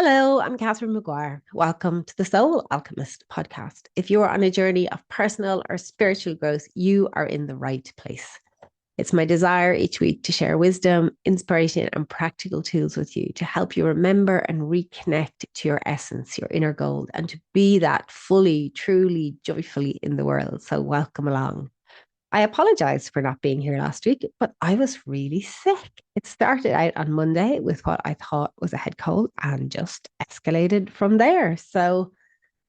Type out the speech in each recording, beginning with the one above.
Hello, I'm Catherine McGuire. Welcome to the Soul Alchemist podcast. If you are on a journey of personal or spiritual growth, you are in the right place. It's my desire each week to share wisdom, inspiration, and practical tools with you to help you remember and reconnect to your essence, your inner gold, and to be that fully, truly, joyfully in the world. So, welcome along. I apologize for not being here last week, but I was really sick. It started out on Monday with what I thought was a head cold and just escalated from there. So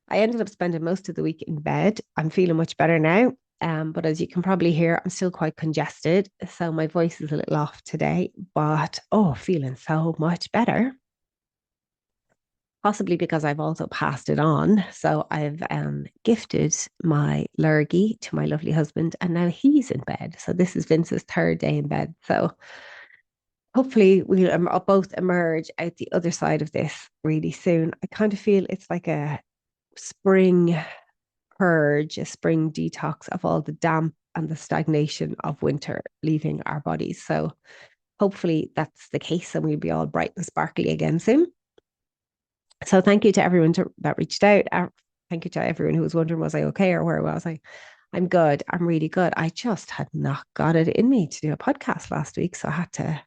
I ended up spending most of the week in bed. I'm feeling much better now. But as you can probably hear, I'm still quite congested. So my voice is a little off today, but feeling so much better. Possibly because I've also passed it on. So I've gifted my lurgy to my lovely husband, and now he's in bed. So this is Vince's third day in bed. So hopefully we'll both emerge out the other side of this really soon. I kind of feel it's like a spring purge, a spring detox of all the damp and the stagnation of winter leaving our bodies. So hopefully that's the case and we'll be all bright and sparkly again soon. So thank you to everyone that reached out. Thank you to everyone who was wondering, was I okay or where was I? I'm good. I'm really good. I just had not got it in me to do a podcast last week. So I had to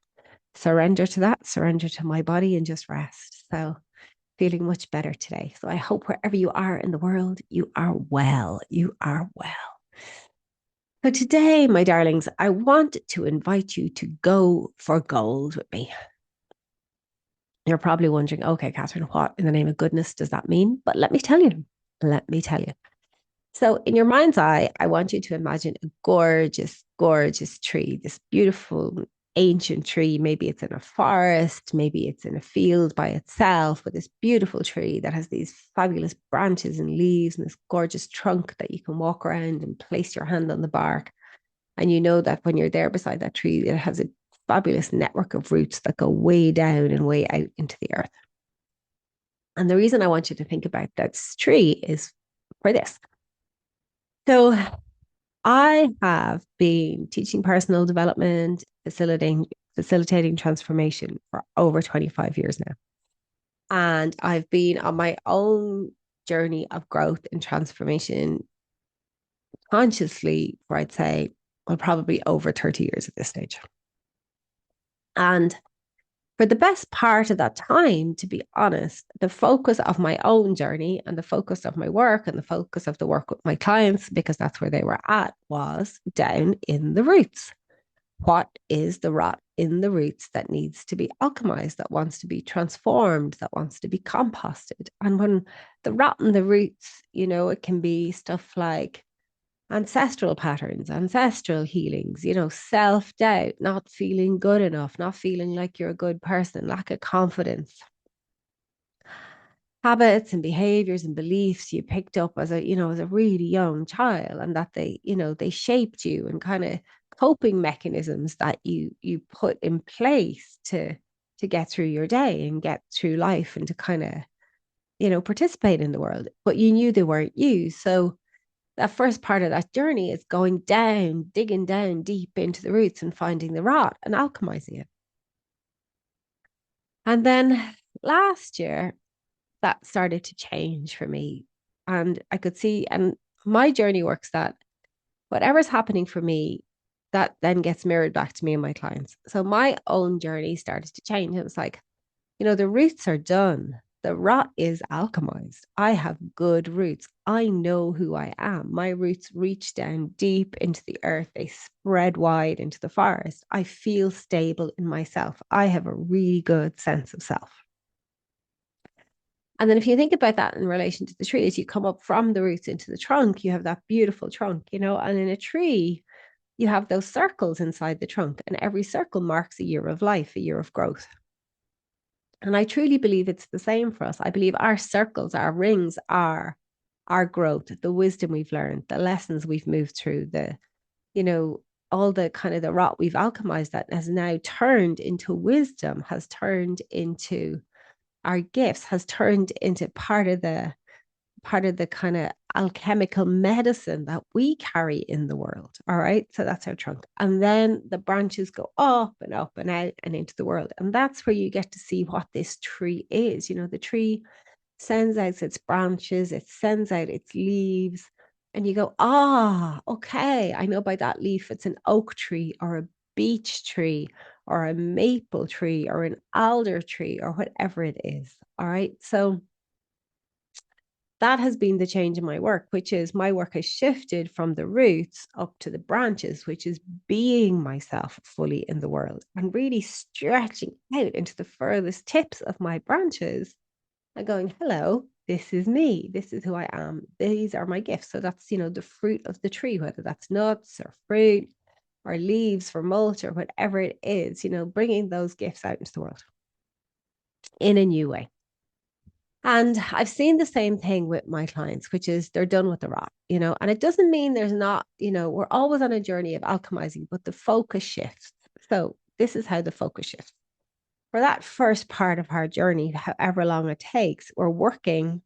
surrender to that, surrender to my body and just rest. So feeling much better today. So I hope wherever you are in the world, you are well. You are well. So today, my darlings, I want to invite you to go for gold with me. You're probably wondering, okay, Catherine, what in the name of goodness does that mean? But let me tell you. Let me tell you. So, in your mind's eye, I want you to imagine a gorgeous, gorgeous tree, this beautiful ancient tree. Maybe it's in a forest, maybe it's in a field by itself, with this beautiful tree that has these fabulous branches and leaves and this gorgeous trunk that you can walk around and place your hand on the bark. And you know that when you're there beside that tree, it has a fabulous network of roots that go way down and way out into the earth. And the reason I want you to think about that tree is for this. So I have been teaching personal development, facilitating transformation for over 25 years now. And I've been on my own journey of growth and transformation consciously for I'd say, well, probably over 30 years at this stage. And for the best part of that time, to be honest, the focus of my own journey and the focus of my work and the focus of the work with my clients, because that's where they were at, was down in the roots. What is the rot in the roots that needs to be alchemized, that wants to be transformed, that wants to be composted? And when the rot in the roots, it can be stuff like ancestral patterns, ancestral healings, self doubt, not feeling good enough, not feeling like you're a good person, lack of confidence, habits and behaviors and beliefs you picked up as a really young child, and that they shaped you, and kind of coping mechanisms that you put in place to get through your day and get through life and to kind of participate in the world, but you knew they weren't you. So that first part of that journey is going down, digging down deep into the roots and finding the rot and alchemizing it. And then last year, that started to change for me. And I could see, and my journey works that whatever's happening for me, that then gets mirrored back to me and my clients. So my own journey started to change. It was like, the roots are done. The rot is alchemized. I have good roots. I know who I am. My roots reach down deep into the earth. They spread wide into the forest. I feel stable in myself. I have a really good sense of self. And then if you think about that in relation to the tree, as you come up from the roots into the trunk, you have that beautiful trunk, and in a tree, you have those circles inside the trunk, and every circle marks a year of life, a year of growth. And I truly believe it's the same for us. I believe our circles, our rings are our growth, the wisdom we've learned, the lessons we've moved through, all the kind of the rot we've alchemized that has now turned into wisdom, has turned into our gifts, has turned into part of the kind of alchemical medicine that we carry in the world. All right. So that's our trunk. And then the branches go up and out and into the world. And that's where you get to see what this tree is. You know, the tree sends out its branches, it sends out its leaves. And you go, okay, I know by that leaf it's an oak tree or a beech tree or a maple tree or an alder tree or whatever it is. All right. So that has been the change in my work, which is my work has shifted from the roots up to the branches, which is being myself fully in the world and really stretching out into the furthest tips of my branches and going, hello, this is me. This is who I am. These are my gifts. So that's, you know, the fruit of the tree, whether that's nuts or fruit or leaves for mulch or whatever it is, you know, bringing those gifts out into the world in a new way. And I've seen the same thing with my clients, which is they're done with the rot, you know, and it doesn't mean there's not, you know, we're always on a journey of alchemizing, but the focus shifts. So this is how the focus shifts. For that first part of our journey, however long it takes, we're working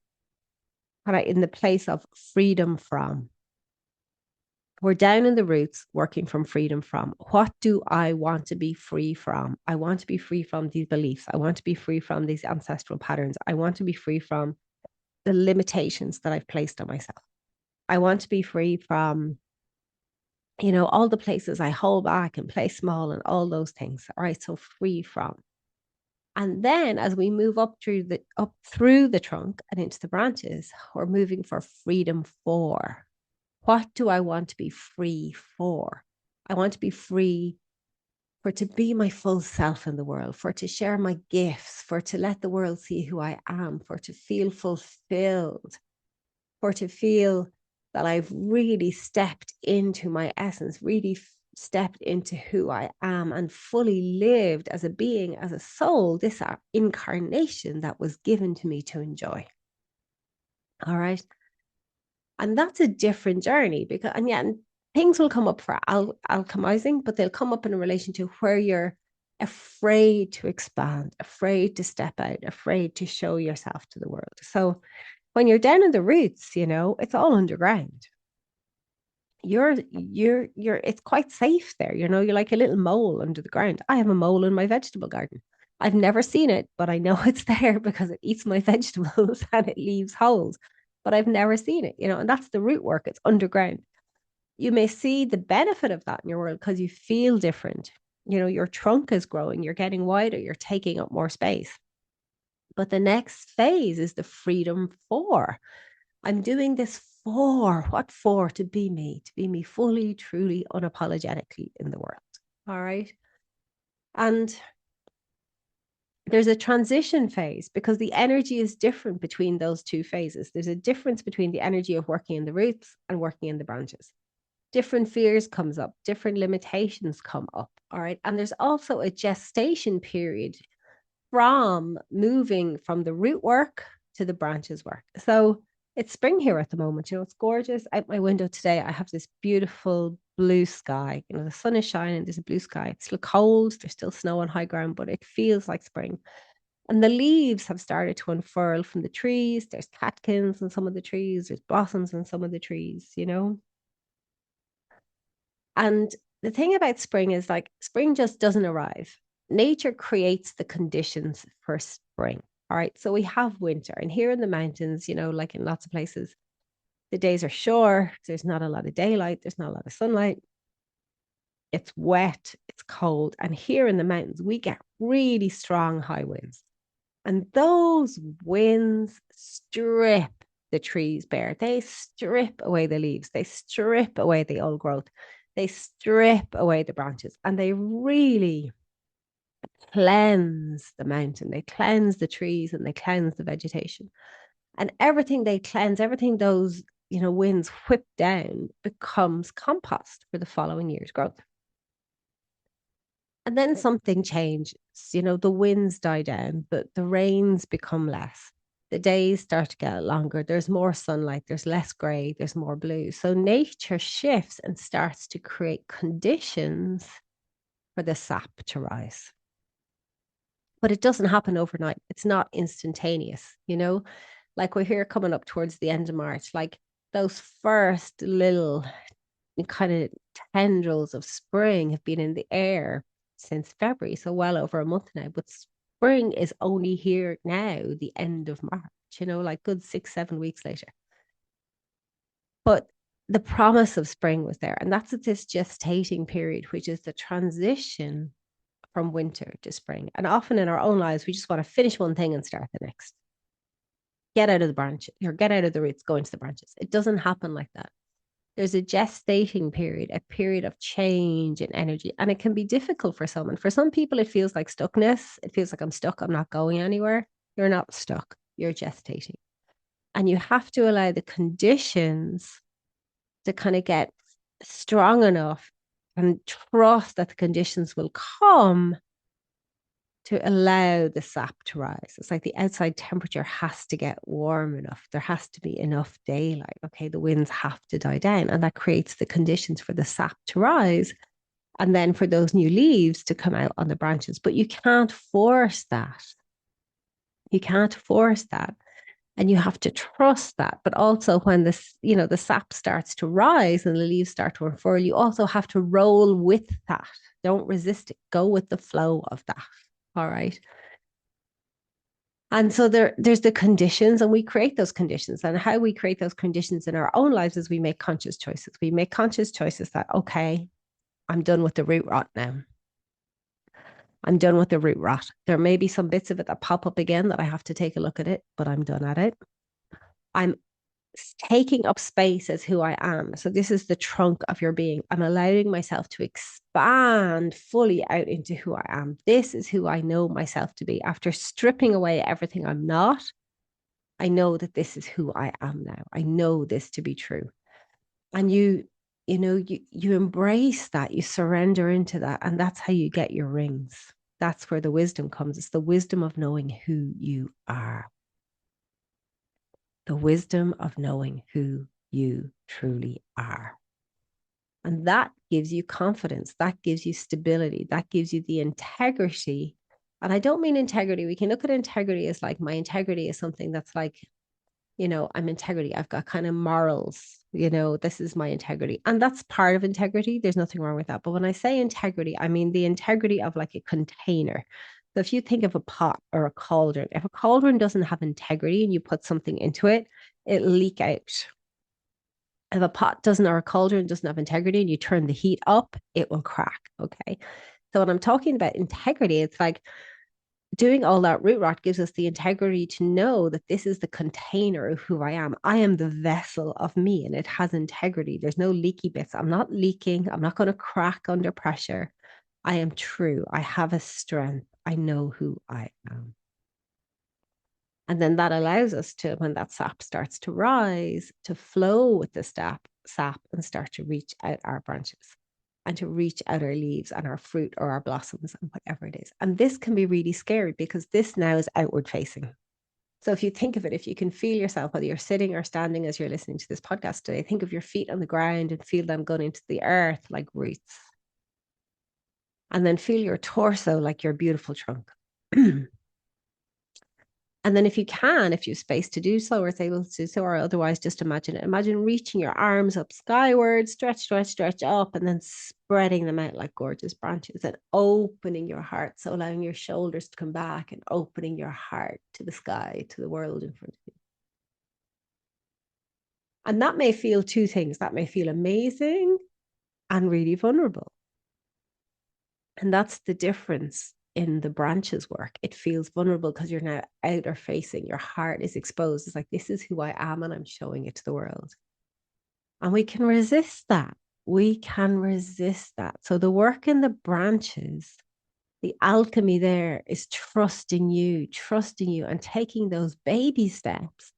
in the place of freedom from. We're down in the roots working from freedom from. What do I want to be free from? I want to be free from these beliefs. I want to be free from these ancestral patterns. I want to be free from the limitations that I've placed on myself. I want to be free from, you know, all the places I hold back and play small and all those things. All right. So free from. And then as we move up through the trunk and into the branches, we're moving for freedom for. What do I want to be free for? I want to be free for to be my full self in the world, for to share my gifts, for to let the world see who I am, for to feel fulfilled, for to feel that I've really stepped into my essence, really stepped into who I am and fully lived as a being, as a soul, this incarnation that was given to me to enjoy. All right. And that's a different journey because, and yet things will come up for alchemizing, but they'll come up in a relation to where you're afraid to expand, afraid to step out, afraid to show yourself to the world. So when you're down in the roots, you know, it's all underground. It's quite safe there. You know, you're like a little mole under the ground. I have a mole in my vegetable garden. I've never seen it, but I know it's there because it eats my vegetables and it leaves holes. But I've never seen it, you know, and that's the root work. It's underground. You may see the benefit of that in your world because you feel different. You know, your trunk is growing, you're getting wider, you're taking up more space. But the next phase is the freedom for. I'm doing this for what for? To be me fully, truly, unapologetically in the world. All right. And there's a transition phase because the energy is different between those two phases. There's a difference between the energy of working in the roots and working in the branches. Different fears comes up, different limitations come up. All right. And there's also a gestation period from moving from the root work to the branches work. So it's spring here at the moment. You know, it's gorgeous. Out my window today, I have this beautiful blue sky. You know, the sun is shining, there's a blue sky. It's still cold, there's still snow on high ground, but it feels like spring. And the leaves have started to unfurl from the trees. There's catkins in some of the trees, there's blossoms in some of the trees, you know. And the thing about spring is like spring just doesn't arrive. Nature creates the conditions for spring. All right. So we have winter. And here in the mountains, you know, like in lots of places, the days are short. There's not a lot of daylight. There's not a lot of sunlight. It's wet. It's cold. And here in the mountains, we get really strong high winds. And those winds strip the trees bare. They strip away the leaves. They strip away the old growth. They strip away the branches and they really cleanse the mountain. They cleanse the trees and they cleanse the vegetation. And everything they cleanse, everything those, you know, winds whip down becomes compost for the following year's growth. And then something changes, you know, the winds die down, but the rains become less. The days start to get longer. There's more sunlight, there's less gray, there's more blue. So nature shifts and starts to create conditions for the sap to rise. But it doesn't happen overnight. It's not instantaneous, you know, like we're here coming up towards the end of March. Like those first little kind of tendrils of spring have been in the air since February, so well over a month now. But spring is only here now, the end of March, like good 6, 7 weeks later. But the promise of spring was there. And that's at this gestating period, which is the transition from winter to spring. And often in our own lives, we just want to finish one thing and start the next. Get out of the branches or get out of the roots, go into the branches. It doesn't happen like that. There's a gestating period, a period of change and energy. And it can be difficult for someone. For some people, it feels like stuckness. It feels like I'm stuck. I'm not going anywhere. You're not stuck. You're gestating. And you have to allow the conditions to kind of get strong enough and trust that the conditions will come to allow the sap to rise. It's like the outside temperature has to get warm enough. There has to be enough daylight. Okay, the winds have to die down, and that creates the conditions for the sap to rise. And then for those new leaves to come out on the branches. But you can't force that. You can't force that. And you have to trust that. But also when the sap starts to rise and the leaves start to unfurl, you also have to roll with that. Don't resist it. Go with the flow of that. All right. And so there's the conditions, and we create those conditions. And how we create those conditions in our own lives is we make conscious choices. We make conscious choices that, okay, I'm done with the root rot now. I'm done with the root rot. There may be some bits of it that pop up again that I have to take a look at it, but I'm done at it. I'm taking up space as who I am. So this is the trunk of your being. I'm allowing myself to expand fully out into who I am. This is who I know myself to be. After stripping away everything I'm not, I know that this is who I am now. I know this to be true. And you embrace that, you surrender into that, and that's how you get your rings. That's where the wisdom comes. It's the wisdom of knowing who you are. The wisdom of knowing who you truly are. And that gives you confidence. That gives you stability. That gives you the integrity. And I don't mean integrity. We can look at integrity as like my integrity is something that's like, I'm integrity. I've got kind of morals. This is my integrity. And that's part of integrity. There's nothing wrong with that. But when I say integrity, I mean the integrity of like a container. So if you think of a pot or a cauldron, if a cauldron doesn't have integrity and you put something into it, it'll leak out. If a pot doesn't or a cauldron doesn't have integrity and you turn the heat up, it will crack. Okay. So when I'm talking about integrity, it's like doing all that root rot gives us the integrity to know that this is the container of who I am. I am the vessel of me, and it has integrity. There's no leaky bits. I'm not leaking. I'm not going to crack under pressure. I am true. I have a strength. I know who I am. And then that allows us to, when that sap starts to rise, to flow with the sap and start to reach out our branches and to reach out our leaves and our fruit or our blossoms and whatever it is. And this can be really scary because this now is outward facing. So if you think of it, if you can feel yourself, whether you're sitting or standing as you're listening to this podcast today, think of your feet on the ground and feel them going into the earth like roots. And then feel your torso like your beautiful trunk. And then if you can, if you have space to do so, or it's able to do so, or otherwise just imagine it. Imagine reaching your arms up skyward, stretch, stretch, stretch up, and then spreading them out like gorgeous branches and opening your heart. So allowing your shoulders to come back and opening your heart to the sky, to the world in front of you. And that may feel two things. That may feel amazing and really vulnerable. And that's the difference in the branches work. It feels vulnerable because you're now outer facing, your heart is exposed. It's like, this is who I am, and I'm showing it to the world. And we can resist that. We can resist that. So the work in the branches, the alchemy there is trusting you, and taking those baby steps,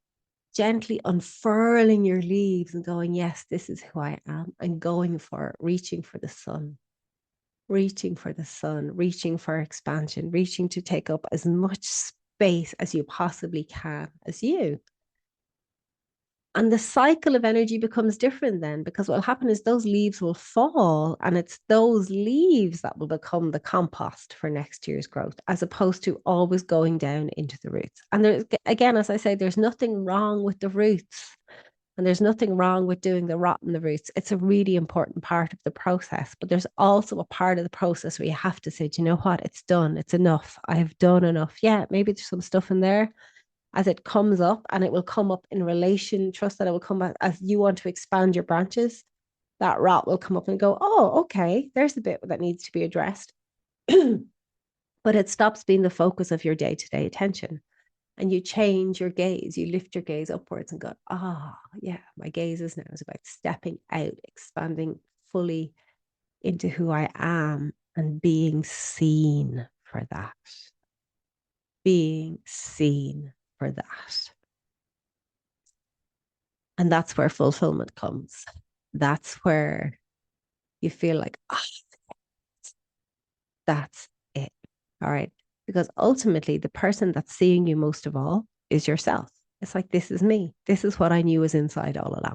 gently unfurling your leaves and going, yes, this is who I am, and going for it, reaching for the sun. Reaching for the sun, reaching for expansion, reaching to take up as much space as you possibly can as you. And the cycle of energy becomes different then, because what will happen is those leaves will fall, and it's those leaves that will become the compost for next year's growth, as opposed to always going down into the roots. And there's, again, as I say, there's nothing wrong with the roots. And there's nothing wrong with doing the rot in the roots. It's a really important part of the process. But there's also a part of the process where you have to say, do you know what? It's done. It's enough. I've done enough. Yeah, maybe there's some stuff in there as it comes up, and it will come up in relation. Trust that it will come up as you want to expand your branches. That rot will come up and go, oh, okay, there's the bit that needs to be addressed. But it stops being the focus of your day to day attention. And you change your gaze, you lift your gaze upwards and go, ah, oh, yeah, my gaze is now is about stepping out, expanding fully into who I am and being seen for that. Being seen for that. And that's where fulfillment comes. That's where you feel like, ah, oh, that's it. All right. Because ultimately, the person that's seeing you most of all is yourself. It's like, this is me. This is what I knew was inside all along.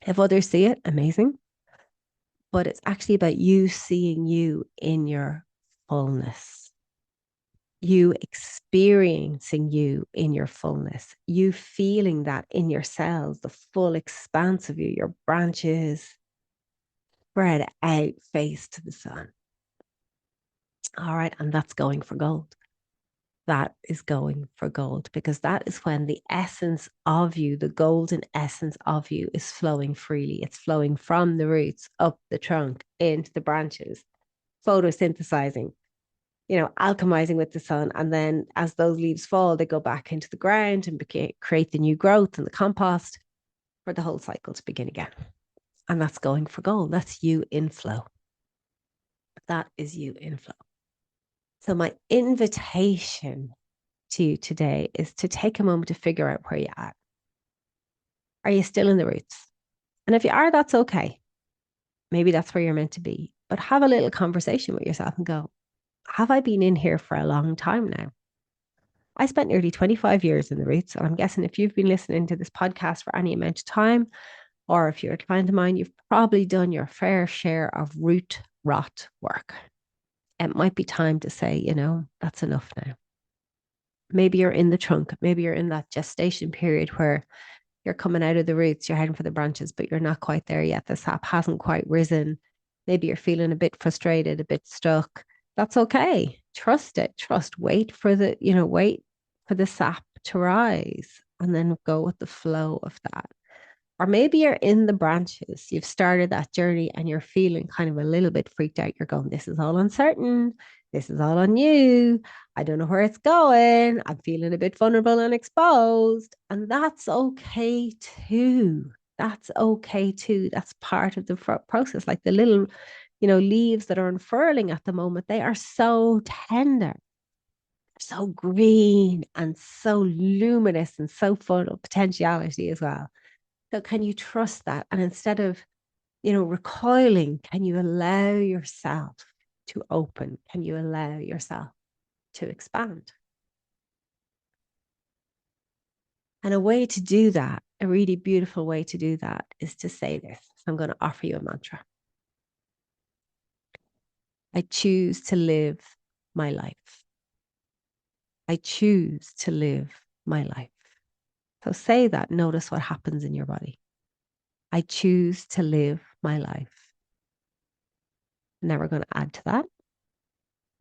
If others see it, amazing. But it's actually about you seeing you in your fullness, you experiencing you in your fullness, you feeling that in your cells, the full expanse of you, your branches spread out, face to the sun. All right. And that's going for gold. That is going for gold, because that is when the essence of you, the golden essence of you, is flowing freely. It's flowing from the roots up the trunk into the branches, photosynthesizing, alchemizing with the sun. And then as those leaves fall, they go back into the ground and create the new growth and the compost for the whole cycle to begin again. And that's going for gold. That's you in flow. That is you in flow. So my invitation to you today is to take a moment to figure out where you're at. Are you still in the roots? And if you are, that's okay. Maybe that's where you're meant to be. But have a little conversation with yourself and go, have I been in here for a long time now? I spent nearly 25 years in the roots. And I'm guessing if you've been listening to this podcast for any amount of time, or if you're a client of mine, you've probably done your fair share of root rot work. It might be time to say, that's enough now. Maybe you're in the trunk. Maybe you're in that gestation period where you're coming out of the roots, you're heading for the branches, but you're not quite there yet. The sap hasn't quite risen. Maybe you're feeling a bit frustrated, a bit stuck. That's okay. Trust it. Wait for the sap to rise, and then go with the flow of that. Or maybe you're in the branches, you've started that journey and you're feeling kind of a little bit freaked out. You're going, this is all uncertain. This is all on you. I don't know where it's going. I'm feeling a bit vulnerable and exposed. And that's okay too. That's okay too. That's part of the process. Like the little, leaves that are unfurling at the moment, they are so tender, so green and so luminous and so full of potentiality as well. So can you trust that? And instead of, recoiling, can you allow yourself to open? Can you allow yourself to expand? And a way to do that, a really beautiful way to do that, is to say this. So I'm going to offer you a mantra. I choose to live my life. I choose to live my life. So say that. Notice what happens in your body. I choose to live my life. Now we're going to add to that.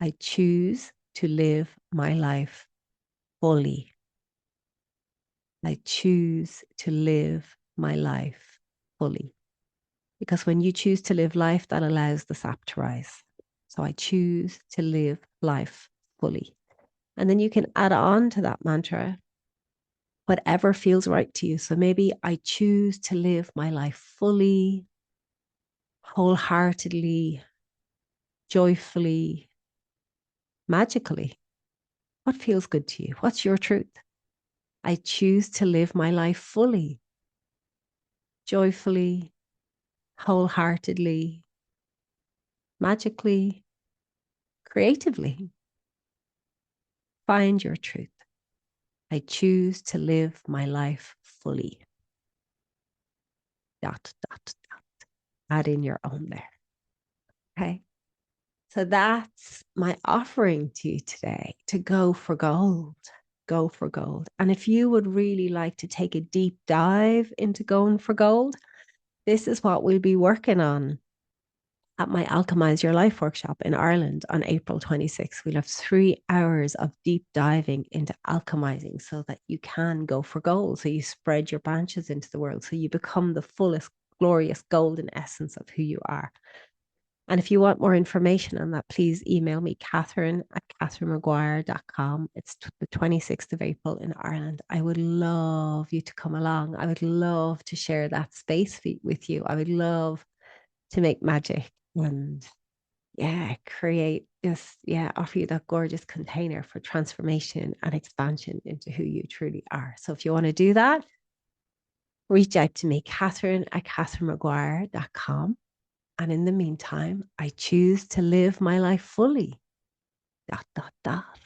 I choose to live my life fully. I choose to live my life fully. Because when you choose to live life, that allows the sap to rise. So I choose to live life fully. And then you can add on to that mantra whatever feels right to you. So maybe I choose to live my life fully, wholeheartedly, joyfully, magically. What feels good to you? What's your truth? I choose to live my life fully, joyfully, wholeheartedly, magically, creatively. Find your truth. I choose to live my life fully. Dot, dot, dot. Add in your own there. Okay. So that's my offering to you today, to go for gold. go for gold. And if you would really like to take a deep dive into going for gold, this is what we'll be working on at my Alchemize Your Life workshop in Ireland on April 26th. We'll have 3 hours of deep diving into alchemizing so that you can go for gold. So you spread your branches into the world. So you become the fullest, glorious golden essence of who you are. And if you want more information on that, please email me, Catherine at catherinemaguire.com. It's the 26th of April in Ireland. I would love you to come along. I would love to share that space with you. I would love to make magic and yeah, create just, yeah, offer you that gorgeous container for transformation and expansion into who you truly are. So if you want to do that, reach out to me, Catherine at catherinemaguire.com. And in the meantime, I choose to live my life fully, dot, dot, dot,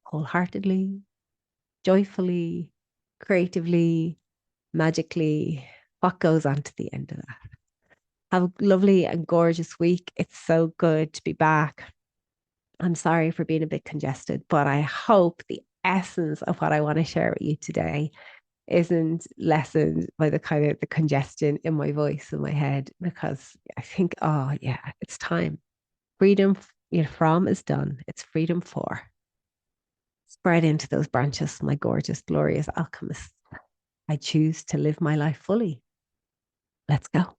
wholeheartedly, joyfully, creatively, magically. What goes on to the end of that? Have a lovely and gorgeous week. It's so good to be back. I'm sorry for being a bit congested, but I hope the essence of what I want to share with you today isn't lessened by the kind of the congestion in my voice and my head because I think, oh yeah, it's time. Freedom from is done. It's freedom for. Spread into those branches, my gorgeous, glorious alchemist. I choose to live my life fully. Let's go.